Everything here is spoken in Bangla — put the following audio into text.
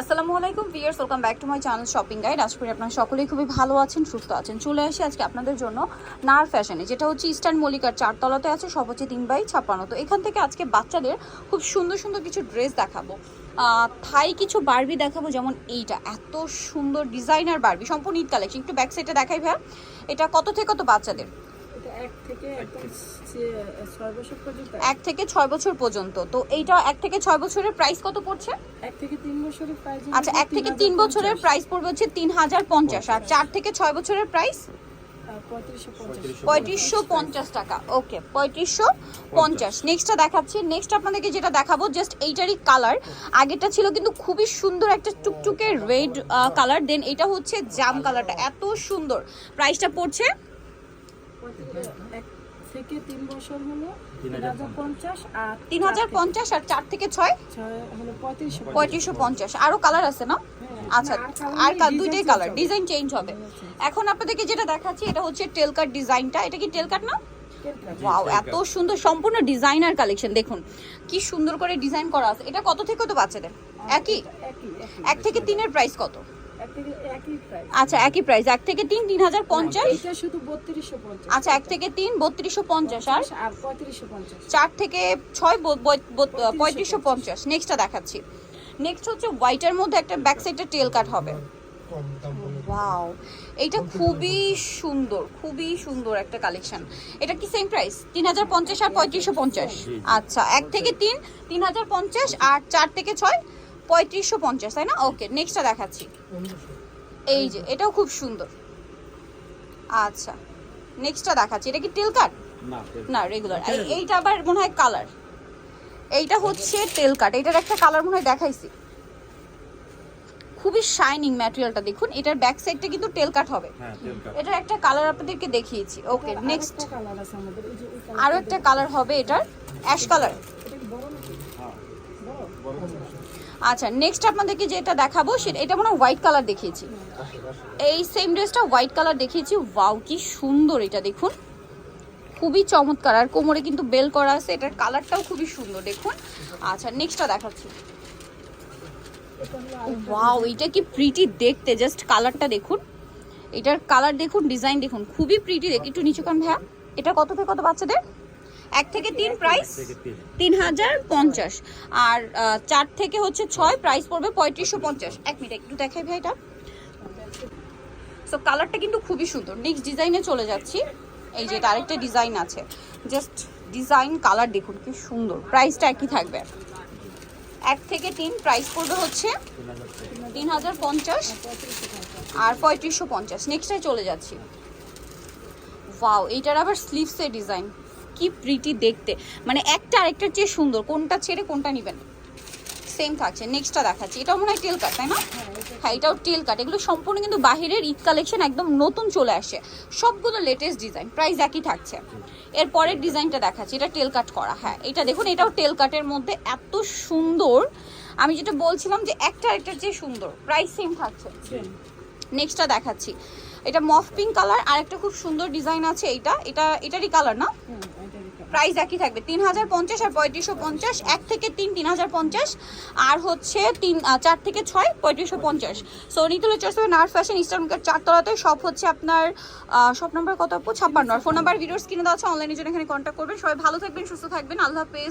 আসসালামু আলাইকুম viewers, welcome back to my channel shopping guide. আশা করি আপনারা সকলেই খুবই ভালো আছেন, সুস্থ আছেন। চলে আসি আজকে আপনাদের জন্য নার ফ্যাশনে, যেটা হচ্ছে ইস্টার্ন মল্লিকার 4 তলাতে আছে, সব হচ্ছে 3x56। তো এখান থেকে আজকে বাচ্চাদের খুব সুন্দর সুন্দর কিছু ড্রেস দেখাবো, থাই কিছু বারবি দেখাবো। যেমন এইটা এত সুন্দর ডিজাইনার বারবি, সম্পূর্ণ ঈদ কালেকশন। একটু ব্যাক সাইডে দেখাই ভাইয়া, এটা কত থেকে কত বাচ্চাদের? 1 থেকে 6 বছর পর্যন্ত। তো এইটা 1 থেকে 6 বছরের প্রাইস কত পড়ছে? 1 থেকে 3 বছরের প্রাইস। আচ্ছা, 1 থেকে 3 বছরের প্রাইস পড়বে হচ্ছে 3050, আর 4 থেকে 6 বছরের প্রাইস 3550 টাকা। ওকে, 3550। নেক্সটটা দেখাচ্ছি। নেক্সট আপনাদেরকে যেটা দেখাবো, জাস্ট এইটারই কালার। আগেরটা ছিল কিন্তু খুবই সুন্দর একটা টুকটুকে রেড কালার, দেন এটা হচ্ছে জাম কালারটা, এত সুন্দর। প্রাইসটা পড়ছে 1 থেকে 3 বছর হলো 3050, আর 3050, আর 4 থেকে 6 হলো 3550। আরো কালার আছে না? আচ্ছা, আর দুইটাই কালার, ডিজাইন চেঞ্জ হবে। এখন আপনাদেরকে যেটা দেখাচ্ছি, এটা হচ্ছে টেল কাট ডিজাইনটা। এটা কি টেল কাট না? ওয়াও, এত সুন্দর, সম্পূর্ণ ডিজাইনার কালেকশন। দেখুন কি সুন্দর করে ডিজাইন করা আছে। এটা কত থেকে কত বাচ্চাদের? একই 1 থেকে 3 এর প্রাইস কত? আচ্ছা, একই প্রাইস, 1 থেকে 3 3050। এটা শুধু 3250। আচ্ছা, 1 থেকে 3 3250, আর 3550। 4 থেকে 6 3550। নেক্সটটা দেখাচ্ছি। নেক্সট হচ্ছে হোয়াইটের মধ্যে একটা ব্যাক সাইডে টেল কাট হবে। ওয়াও, এইটা খুবই সুন্দর, খুবই সুন্দর একটা কালেকশন। এটা কি সেম প্রাইস? 3050 আর 3550। আচ্ছা, 1 থেকে 3 3050, আর 4 থেকে 6 3550, তাই না? ওকে, নেক্সটটা দেখাচ্ছি। এই যে এটাও খুব সুন্দর। আচ্ছা, নেক্সটটা দেখাচ্ছি। এটা কি টেল কাট? না, রেগুলার। এইটা আবার মনে হয় কালার। এইটা হচ্ছে টেল কাট। এটার একটা কালার মনে হয় দেখাইছি, খুবই শাইনিং ম্যাটেরিয়ালটা। দেখুন, এটার ব্যাক সাইডটা কিন্তু টেল কাট হবে। এটার একটা কালার আপনাদেরকে দেখিয়েছি। ওকে, নেক্সট কালার আছে আমাদের, এই যে আরো একটা কালার হবে, এটার অ্যাশ কালার। এটা কি বড় নাকি? হ্যাঁ, বড়। আচ্ছা, নেক্সট আপনাদেরকে যেটা দেখাবো, সেটা এটা মনে হয় হোয়াইট কালার দেখিয়েছি। এই সেম ড্রেসটা হোয়াইট কালার দেখিয়েছি। ওয়াও, কি সুন্দর এটা, দেখুন খুবই চমৎকার। আর কোমরে কিন্তু বেল করা আছে, এটার কালারটাও খুবই সুন্দর, দেখুন। আচ্ছা, নেক্সটটা দেখাচ্ছি। ওয়াও, এটা কি প্রিটি দেখতে, জাস্ট কালারটা দেখুন, এটার কালার দেখুন, ডিজাইন দেখুন, খুবই প্রিটি দেখতে। একটু নিচু কান ভাইয়া, এটা কত থেকে কত বাচ্চাদের? 1 থেকে 3 প্রাইস 3050, আর 4 থেকে হচ্ছে 6 প্রাইস পড়বে 3550। 1 মিনিট একটু দেখাই ভাই এটা। সো কালারটা কিন্তু খুবই সুন্দর। নেক্সট ডিজাইনে চলে যাচ্ছি। এই যে এটা আরেকটা ডিজাইন আছে, জাস্ট ডিজাইন কালার দেখুন কি সুন্দর। প্রাইসটা একই থাকবে, 1 থেকে 3 প্রাইস পড়বে হচ্ছে 3050 আর 3550। নেক্সটে চলে যাচ্ছি। ওয়াও, এইটার আবার স্লিভসের ডিজাইন, কি প্রিটি দেখতে, মানে একটা আরেকটার চেয়ে সুন্দর। কোনটা ছেড়ে কোনটা নেবেন, সেম থাকছে। নেক্সটটা দেখাচ্ছি। এটাও মনে হয় টেল কাট, তাই না? হ্যাঁ, এটাও টেল কাট। এগুলো সম্পূর্ণ কিন্তু বাহিরের ঈদ কালেকশন, একদম নতুন চলে আসে, সবগুলো লেটেস্ট ডিজাইন। প্রাইস একই থাকছে। এর পরের ডিজাইনটা দেখাচ্ছি, এটা টেল কাট করা। হ্যাঁ, এটা দেখুন, এটাও টেল কাটের মধ্যে, এত সুন্দর। আমি যেটা বলছিলাম যে একটা আরেকটার চেয়ে সুন্দর, প্রাইস সেম থাকছে। নেক্সটটা দেখাচ্ছি। এটা মফ পিঙ্ক কালার, আর একটা খুব সুন্দর ডিজাইন আছে। এটারই কালার না? প্রাইস একই থাকবে, 3050 আর 3550। 1 থেকে 3 3050, আর হচ্ছে 4 থেকে 6 3550। সো নিতুলে চয়েস হবে নার ফ্যাশন, ইস্টার্ন 4 তলাতে। সব হচ্ছে আপনার শপ নাম্বার কত আপু? 56। আর ফোন নাম্বার ভিডিওস কিনে দেওয়া আছে, অনলাইনের জন্য এখানে কন্ট্যাক্ট করবেন। সবাই ভালো থাকবেন, সুস্থ থাকবেন, আল্লাহ হাফেজ।